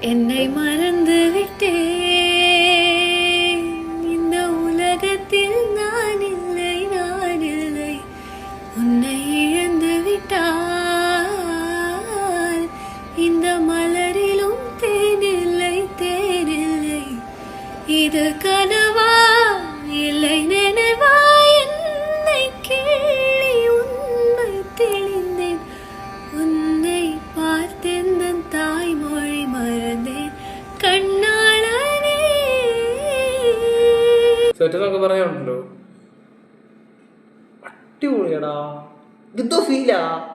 என்னை மறந்து விட்டேன். இந்த உலகத்தில் நான் இல்லை, உன்னை இழந்து விட்டால் இந்த மலரிலும் தேனில்லை. இது கனவா இல்லை நினைவா? என்னை கேளி உண்மை தெளிந்தேன். உன்னை பார்த்தேன், தன் தாய்மொழி மறந்தேன். കണ്ണാളനേ സെറ്റ് എന്നൊക്കെ പറയാനുണ്ടല്ലോ. അടിപൊളിയാടാ. ഇത് ഫീലാ.